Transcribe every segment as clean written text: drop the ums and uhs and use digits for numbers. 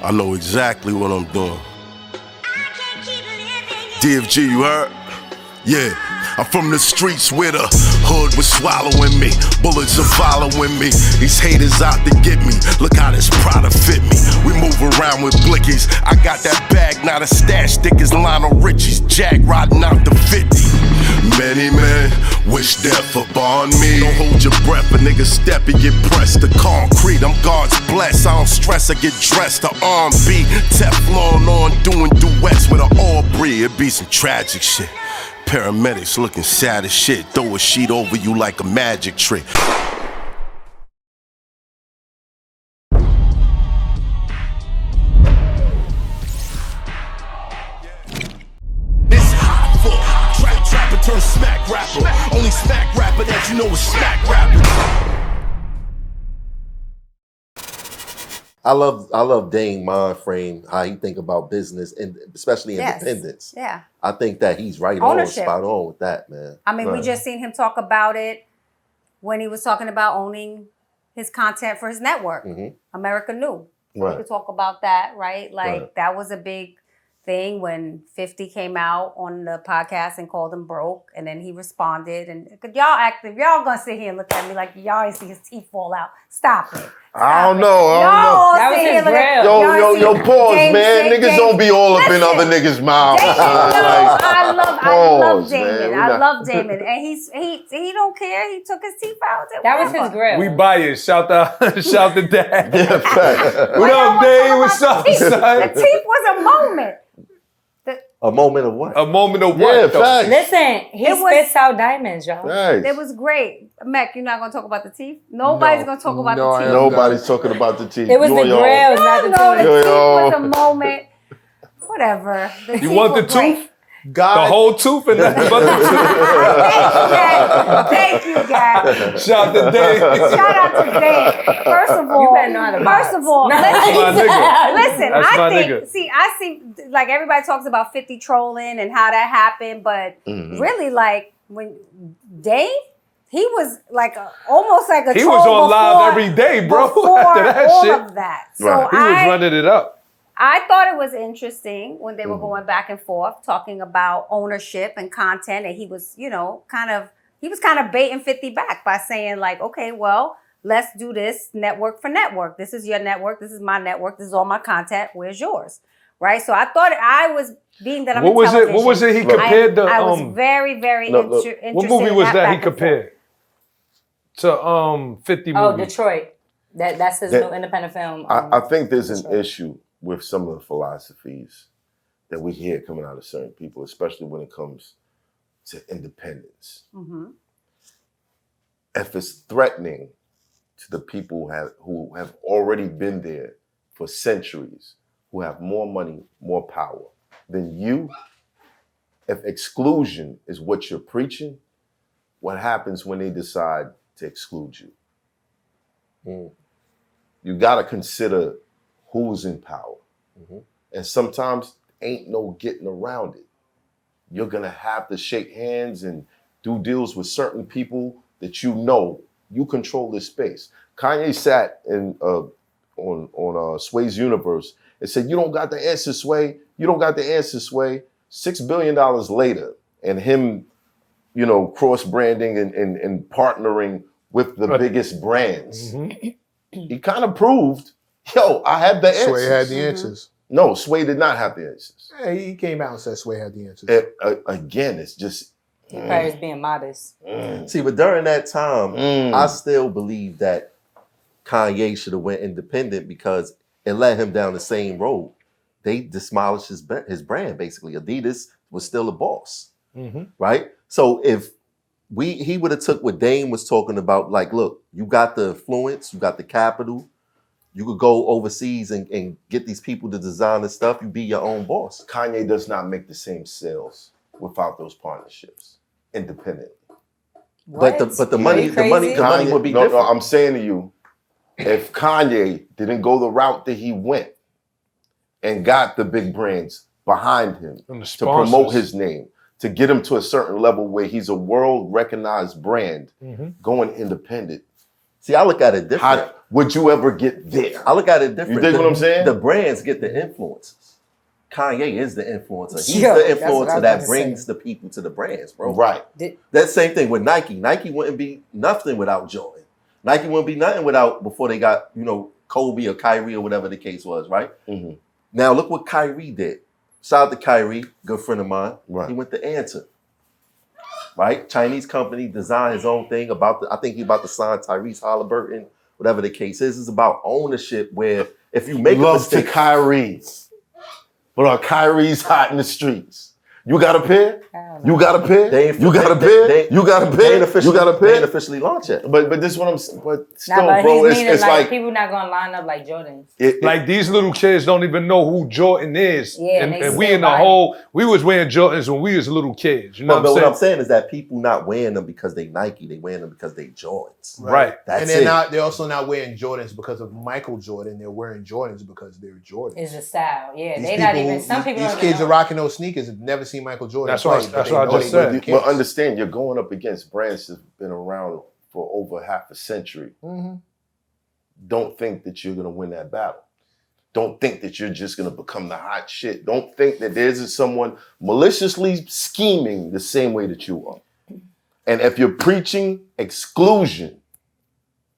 I know exactly what I'm doing. DFG, you heard? Yeah, I'm from the streets where the hood was swallowing me. Bullets are following me. These haters out to get me. Look how this Prada fit me. We move around with blickies. I got that bag, not a stash. Thick as Lionel Richie's. Jack riding out the 50. Many men wish death upon me. Don't hold your breath, a nigga step and get pressed to concrete. I'm God's blessed. I don't stress, I get dressed to R&B. Teflon on, doing duets with an Aubrey. It be some tragic shit. Paramedics looking sad as shit. Throw a sheet over you like a magic trick. This Hoffa, trapper turn smack rapper. Only smack rapper that you know is smack rapper. I love Dane's mind frame, how he think about business and especially independence. Yeah. I think that he's right Ownership. on, spot on with that, man. I mean, we just seen him talk about it when he was talking about owning his content for his network, America New. Right. We could talk about that, right? Like that was a big thing when 50 came out on the podcast and called him broke, and then he responded. And y'all gonna sit here and look at me like y'all ain't see his teeth fall out. Stop it. I don't know. That was his grill. Yo, pause, man. Niggas don't be all up in other niggas' mouths. I love Damon. Man. I love Damon, and he don't care. He took his teeth out. That was his grill. We biased. Shout the dad. Yeah, fact. What up, Dave? What's up, The son? teeth was a moment. A moment of what? A moment of Yeah, what? though? facts. Listen, he spits out diamonds, y'all. Nice. It was great. Mac, you're not gonna talk about the teeth? Nobody's gonna talk about the teeth. Nobody's talking about the teeth. It was the grill, not the No, the teeth. teeth was a moment. Whatever. You want the tooth? God. The whole tooth and nothing but the Thank you, guys. tooth. Shout to Dave. Shout out to Dave. First of all, You better know how to box. That's my nigga. listen, That's my I nigga. see, like everybody talks about 50 trolling and how that happened, but really, like when Dave, he was like almost like a He troll was on before, live every day, bro. Before After that all shit. of that. So Right. He was running it up. I thought it was interesting when they were going back and forth talking about ownership and content, and he was, kind of baiting 50 back by saying like, okay, well, let's do this network for network. This is your network. This is my network. This is all my content. Where's yours? Right. So I thought I was being that I'm What in was television. it? What was it? He compared the. I was very, very interested. What movie was in that he back and forth. compared to 50 movie? Oh, Detroit. That's his new independent film. I think there's an issue with some of the philosophies that we hear coming out of certain people, especially when it comes to independence. If it's threatening to the people who have already been there for centuries, who have more money, more power than you, if exclusion is what you're preaching, what happens when they decide to exclude you? You gotta consider who's in power. And sometimes ain't no getting around it. You're gonna have to shake hands and do deals with certain people that you control this space. Kanye sat on Sway's Universe and said, you don't got the answer, Sway. You don't got the answer, Sway. $6 billion later, and him, cross-branding and partnering with the biggest brands. He kind of proved, I have the answers. Sway had the answers. No, Sway did not have the answers. Yeah, he came out and said Sway had the answers. Again, it's just... He probably was being modest. See, but during that time, I still believe that Kanye should have went independent because it led him down the same road. They demolished his brand, basically. Adidas was still a boss, right? So if he would have took what Dame was talking about, like, look, you got the influence, you got the capital, you could go overseas and get these people to design the stuff, you be your own boss. Kanye does not make the same sales without those partnerships independently. What? But the money would be different. No, I'm saying to you, if Kanye didn't go the route that he went and got the big brands behind him to promote his name, to get him to a certain level where he's a world recognized brand, going independent. See, I look at it different. would you ever get there? I look at it different. You dig what I'm saying? The brands get the influencers. Kanye is the influencer. He's Yo, the that's what I influencer was that about to brings say. the people to the brands, bro. Right. That same thing with Nike. Nike wouldn't be nothing without Jordan. Nike wouldn't be nothing without before they got, Kobe or Kyrie or whatever the case was, right? Mm-hmm. Now look what Kyrie did. Shout out to Kyrie, good friend of mine. Right. He went to Answer. Right? Chinese company designed his own thing I think he's about to sign Tyrese Halliburton, whatever the case is. It's about ownership where if you make a Love mistake. to Kyrie. But are Kyrie's hot in the streets? You got a pair? You got a pair? You got a pair? You got a pair? You got a They ain't pair? officially launched yet. But this is what I'm saying. But still, Nah, but bro, he's meaning it's like like people not gonna line up like Jordans. Like these little kids don't even know who Jordan is. Yeah, and they we still in the buy it. whole, we was wearing Jordans when we was little kids. You know But what I'm what I'm saying? saying is that people not wearing them because they Nike, they wearing them because they Jordans. Right. That's and it. they're also not wearing Jordans because of Michael Jordan. They're wearing Jordans because they're Jordans. It's a style. Yeah, These they not people- even. Some people. These don't kids even are know. rocking those sneakers have never seen Michael Jordan. That's what- play, that's but what I they know just they said. the But kids. understand, you're going up against brands that's been around for over half a century. Mm-hmm. Don't think that you're gonna win that battle. Don't think that you're just gonna become the hot shit. Don't think that there's someone maliciously scheming the same way that you are. And if you're preaching exclusion,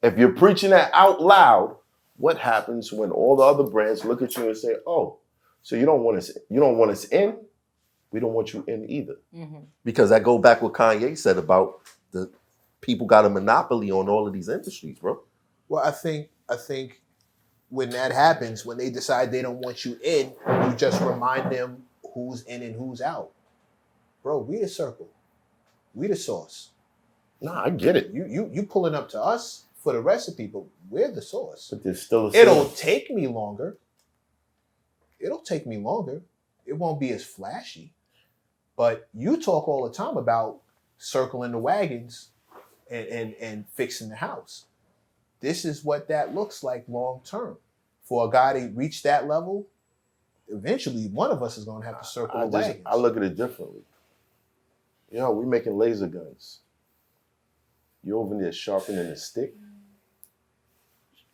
if you're preaching that out loud, what happens when all the other brands look at you and say, "Oh, so you don't want us in? We don't want you in either." Because that go back what Kanye said about the people got a monopoly on all of these industries, bro. Well, I think when that happens, when they decide they don't want you in, you just remind them who's in and who's out. Bro, we the circle. We the sauce. Nah, I get it. You pulling up to us for the rest of people. We're the sauce. But there's still a It'll take me longer. It won't be as flashy. But you talk all the time about circling the wagons and fixing the house. This is what that looks like long term. For a guy to reach that level, eventually one of us is going to have to circle the wagons. I look at it differently. We making laser guns. You over there sharpening a stick?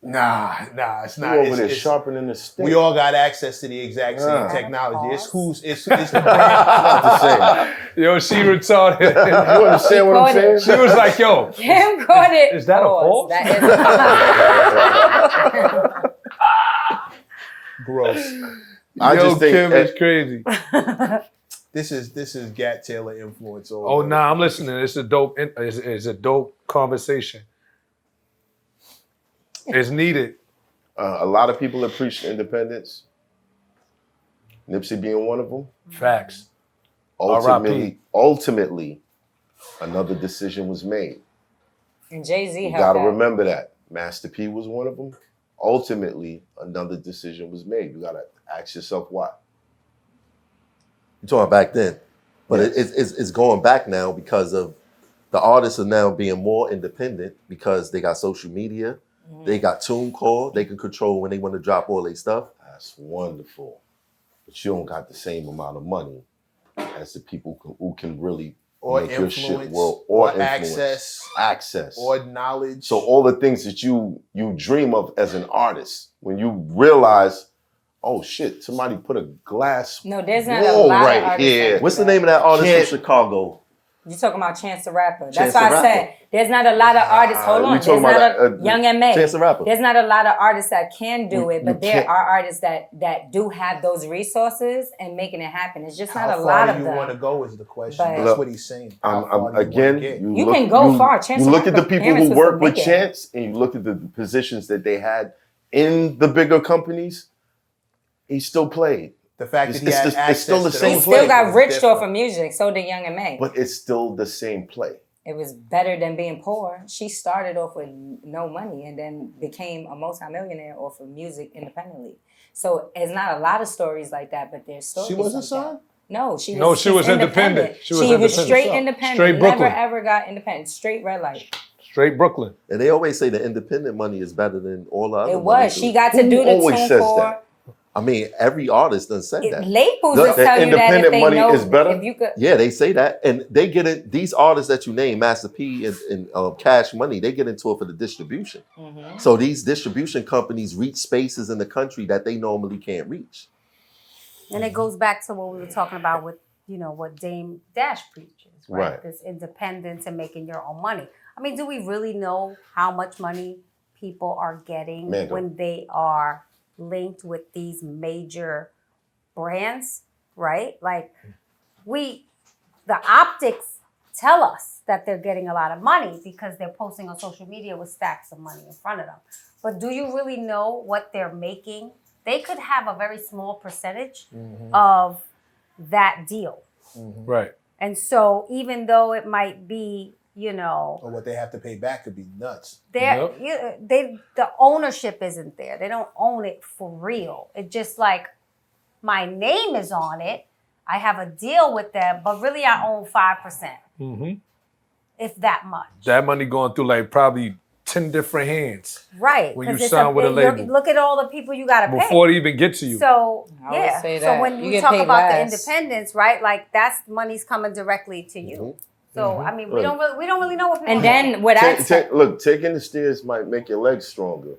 Nah, it's You not. over there It's, sharpening a stick? we all got access to the exact same Yeah. technology. It's the Not the same. Yo, she retarded. You understand what I'm saying? She was like, yo, Him caught it. Is that a pause? That is gross. I yo, just think Kim is crazy. This is Gat Taylor influence. Oh, nah, I'm listening. It's a dope conversation. It's needed. A lot of people have preached independence. Nipsey being one of them. Facts. Ultimately, another decision was made. And Jay-Z You helped got to that. remember that. Master P was one of them. Ultimately, another decision was made. You got to ask yourself why. You're talking back then. But it's going back now because of the artists are now being more independent because they got social media. They got TuneCore. They can control when they want to drop all their stuff. That's wonderful. But you don't got the same amount of money as the people who can really or make your influence, shit world or influence, access, or knowledge. So all the things that you dream of as an artist, when you realize, oh shit, somebody put a glass No, there's not a wall lot of right artists here. that do What's the name of that artist Can't- from Chicago? You talking about Chance the Rapper. That's Chance why the I said Rapper. there's not a lot of artists. Hold you on. There's talking not about Young M.A. Chance the Rapper. There's not a lot of artists that can do it, but you there can't- are artists that do have those resources and making it happen. It's just not How a far lot do of you want to them. go is the question. But- That's Look, what he's saying. How far do you wanna again, get? You can go far. Chance you the look at the Rapper people parents who was work with making- Chance, and you look at the positions that they had in the bigger companies. He still played, The fact that he It's had just- access it's still the to same He those play. still got things rich is off different. of music. So did Young M.A. but it's still the same play. It was better than being poor. She started off with no money and then became a multimillionaire off of music independently. So it's not a lot of stories like that, but there's stories. She wasn't like that. signed? No, she was. No, she was she's independent. She was She was independent. straight independent. Straight Never Brooklyn. ever got independent. Straight red light. Straight Brooklyn. And they always say the independent money is better than all the other It money, was. too. She got to Who do the always says TuneCore. that? I mean, every artist done said that. Labels The will tell you that if independent they money know is better? if you could. Yeah, they say that, and they get it. These artists that you name, Master P and Cash Money, they get into it for the distribution. Mhm. So these distribution companies reach spaces in the country that they normally can't reach. And it goes back to what we were talking about with, you know, what Dame Dash preaches, right? Right. This independence and making your own money. I mean, do we really know how much money people are getting Man, when they are linked with these major brands, right? Like the optics tell us that they're getting a lot of money because they're posting on social media with stacks of money in front of them. But do you really know what they're making? They could have a very small percentage of that deal. Right. And so even though it might be, you know, Or what they have to pay back could be nuts. the ownership isn't there. They don't own it for real. It's just like my name is on it. I have a deal with them, but really I own 5%, Mm-hmm. if that much. That money going through like probably 10 different hands Right. when you 'cause it's sign with a label. Look at all the people you got to pay. before it even get to you. So I always yeah. say So that. when You we get talk paid about the less. independence, right? Like that's money's coming directly to you. So I mean, we don't really know what people. And are then making. what I Look, taking the stairs might make your legs stronger.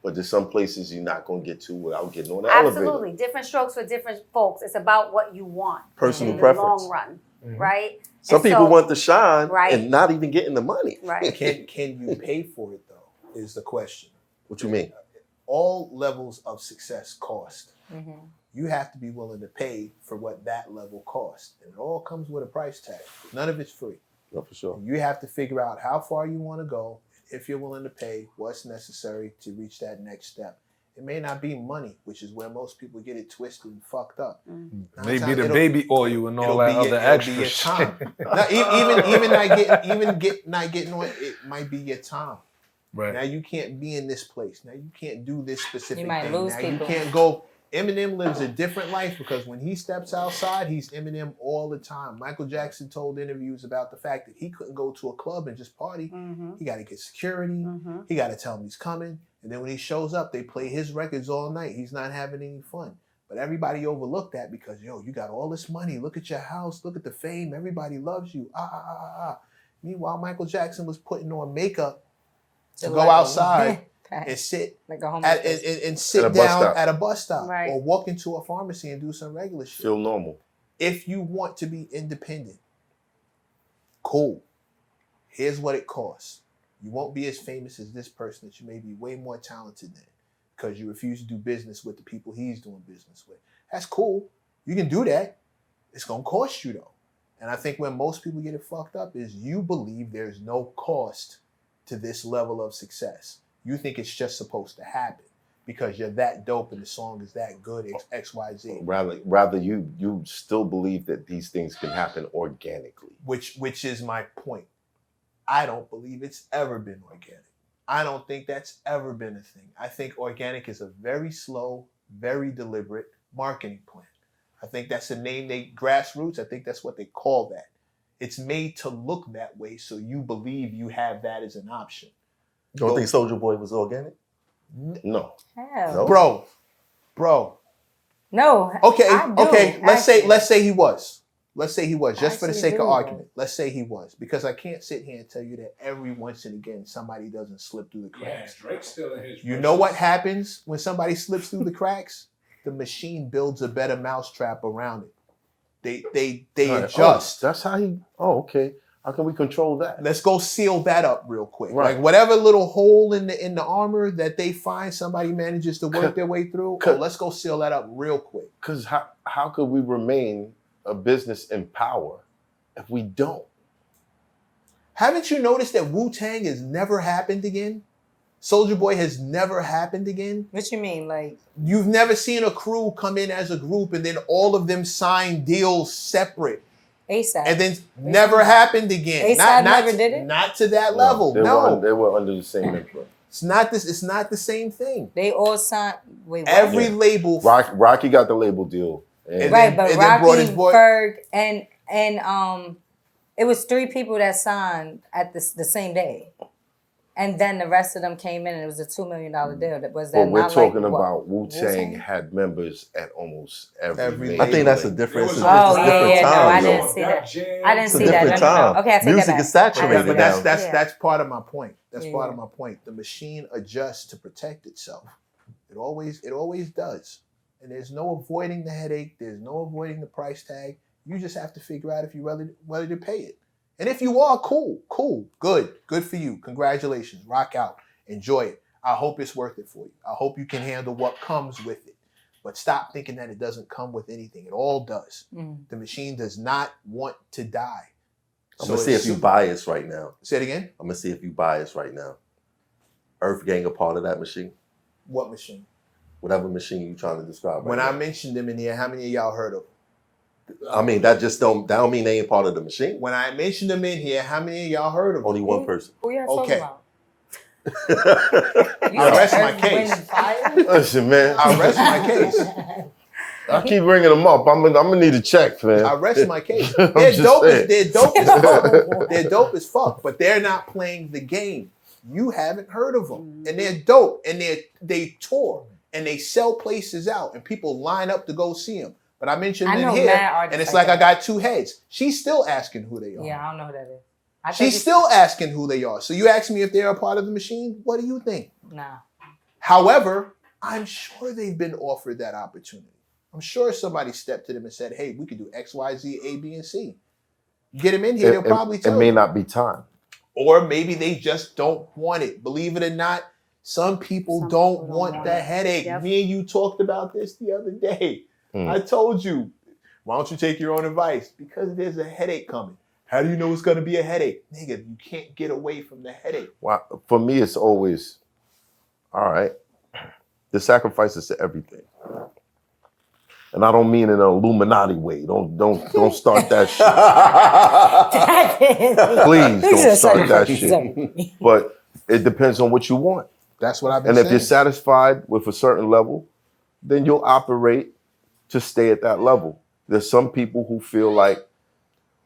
But there's some places you're not going to get to without getting on the elevator. Absolutely, different strokes for different folks. It's about what you want, Personal in preference. the long run, right? Some And people so- want to shine Right. and not even getting the money. right. Can you pay for it though? Is the question. What you mean? All levels of success cost. Mhm. You have to be willing to pay for what that level costs. And it all comes with a price tag. None of it's free. No, for sure. You have to figure out how far you want to go, if you're willing to pay what's necessary to reach that next step. It may not be money, which is where most people get it twisted and fucked up. Maybe the baby oil and all that other extra It'll be your shit. time. even not getting on, it might be your time. Right. Now you can't be in this place. Now you can't do this specific You might thing. lose now people. you can't go. Eminem lives a different life because when he steps outside, he's Eminem all the time. Michael Jackson told interviews about the fact that he couldn't go to a club and just party. He got to get security. He got to tell him he's coming. And then when he shows up, they play his records all night. He's not having any fun. But everybody overlooked that because, yo, you got all this money. Look at your house. Look at the fame. Everybody loves you. Meanwhile, Michael Jackson was putting on makeup to go outside and sit like a at, and sit At a bus down stop. at a bus stop Right. or walk into a pharmacy and do some regular shit. Feel normal. If you want to be independent, cool. Here's what it costs. You won't be as famous as this person that you may be way more talented than because you refuse to do business with the people he's doing business with. That's cool. You can do that. It's going to cost you though. And I think where most people get it fucked up is you believe there's no cost to this level of success. You think it's just supposed to happen because you're that dope and the song is that good, XYZ. Rather you still believe that these things can happen organically. Which is my point. I don't believe it's ever been organic. I don't think that's ever been a thing. I think organic is a very slow, very deliberate marketing plan. I think that's the name grassroots. I think that's what they call that. It's made to look that way so you believe you have that as an option. You don't think Soulja Boy was organic? No. Hell. No. Bro. No. Okay, I do, okay. actually. Let's say he was. Let's say he was, just for the Actually sake do. of argument. Let's say he was, because I can't sit here and tell you that every once and again somebody doesn't slip through the cracks. Drake's still in his. You know what happens when somebody slips through the cracks? The machine builds a better mousetrap around it. They All right. adjust. Oh, that's how he. Oh, okay. How can we control that? Let's go seal that up real quick. Right. Like whatever little hole in the armor that they find, somebody manages to work their way through. Oh, let's go seal that up real quick. Because how could we remain a business in power if we don't? Haven't you noticed that Wu-Tang has never happened again? Soulja Boy has never happened again. What you mean, like? You've never seen a crew come in as a group and then all of them sign deals separate. ASAP. And then never happened again. A$AP never did it? Not to that level. They were under the same influence. It's not this. It's not the same thing. They all signed. Wait, what? Every label. Rocky got the label deal. And Right, then- but and then brought his Rocky, boy- Ferg, and it was 3 people that signed at the same day. And then the rest of them came in, and it was a $2 million deal. Was that But we're not talking like, about Wu-Tang? Wu-Tang had members at almost every Every major I think that's a label. different. It's a Oh, different yeah, no, I time. didn't see that. I didn't It's a see that. different No. time. Okay, I take Music that back. is saturated But now. that's part of my point. That's Yeah. part of my point. The machine adjusts to protect itself. It always does. And there's no avoiding the headache. There's no avoiding the price tag. You just have to figure out if you're ready to pay it. And if you are, cool, good for you. Congratulations, rock out, enjoy it. I hope it's worth it for you. I hope you can handle what comes with it. But stop thinking that it doesn't come with anything. It all does. The machine does not want to die. I'm gonna see if you bias right now. Say it again. I'm gonna see if you bias right now. Earth Gang a part of that machine? What machine? Whatever machine you're trying to describe. When right I now. mentioned them in here, how many of y'all heard of them? I mean, that don't mean they ain't part of the machine. When I mentioned them in here, how many of y'all heard of them? Only one person. Who y'all talking Okay. about? I rest my case. Listen, man, I rest my case. I keep bringing them up. I'm gonna need a check, man. I rest my case. I'm They're just dope saying. as fuck. They're dope as fuck, but they're not playing the game. You haven't heard of them, and they're dope, and they tour and they sell places out, and people line up to go see them. But I mentioned I them know here, mad artists and it's like like I got two heads. She's still asking who they are. Yeah, I don't know who that is. I think She's it's- still asking who they are. So you ask me if they're a part of the machine. What do you think? Nah. However, I'm sure they've been offered that opportunity. I'm sure somebody stepped to them and said, hey, we could do X, Y, Z, A, B, and C. Get them in here, they'll probably tell It may you. not be time. Or maybe they just don't want it. Believe it or not, some people Some don't people don't want want the it. headache. Yep. Me and you talked about this the other day. I told you, why don't you take your own advice? Because there's a headache coming. How do you know it's going to be a headache? Nigga, you can't get away from the headache. Well, for me, it's always, all right, the sacrifices to everything. And I don't mean in an Illuminati way. Don't start that shit. Please don't start that shit. But it depends on what you want. That's what I've been And saying. if you're satisfied with a certain level, then you'll operate to stay at that level. There's some people who feel like,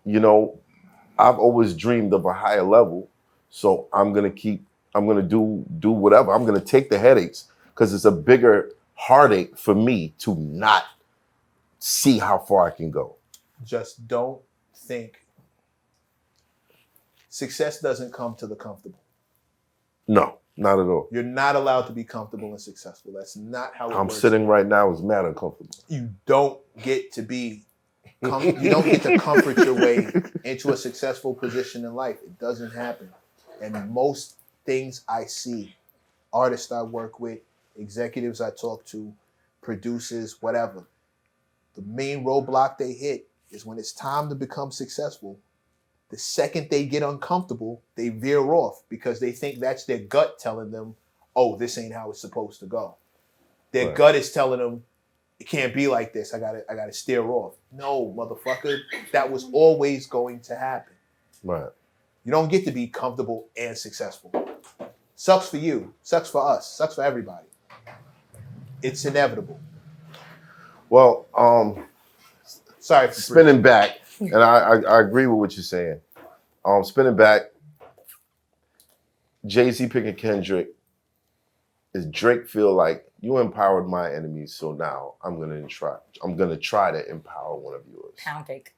you know, I've always dreamed of a higher level, so I'm gonna do whatever. I'm gonna take the headaches because it's a bigger heartache for me to not see how far I can go. Just don't think. Success doesn't come to the comfortable. No, not at all. You're not allowed to be comfortable and successful. That's not how it I'm works. sitting right now is mad uncomfortable. You don't get to be, you don't get to comfort your way into a successful position in life. It doesn't happen. And most things I see, artists I work with, executives I talk to, producers, whatever, the main roadblock they hit is when it's time to become successful. The second they get uncomfortable, they veer off because they think that's their gut telling them, oh, this ain't how it's supposed to go. Their Right. gut is telling them, it can't be like this. I gotta steer off. No, motherfucker, that was always going to happen. Right. You don't get to be comfortable and successful. Sucks for you, sucks for us, sucks for everybody. It's inevitable. Well, Sorry for spinning back, and I agree with what you're saying. Spinning back, Jay-Z picking Kendrick, is Drake feel like you empowered my enemies, so now I'm gonna try to empower one of yours. Pound cake.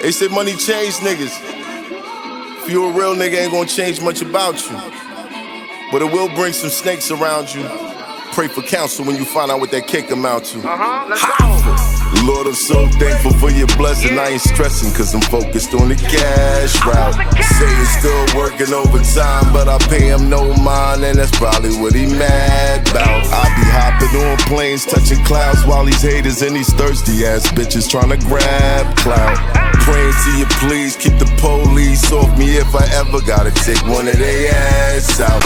They said money change niggas. If you a real nigga, ain't gonna change much about you. But it will bring some snakes around you. Pray for counsel when you find out what that cake amount to. Lord, I'm so thankful for your blessing. I ain't stressing cause I'm focused on the cash route. Satan's still working overtime, but I pay him no mind, and that's probably what he mad about. I be hopping on planes, touching clouds while these haters and these thirsty ass bitches trying to grab clout. Praying to you please keep the police off me if I ever gotta take one of they ass out.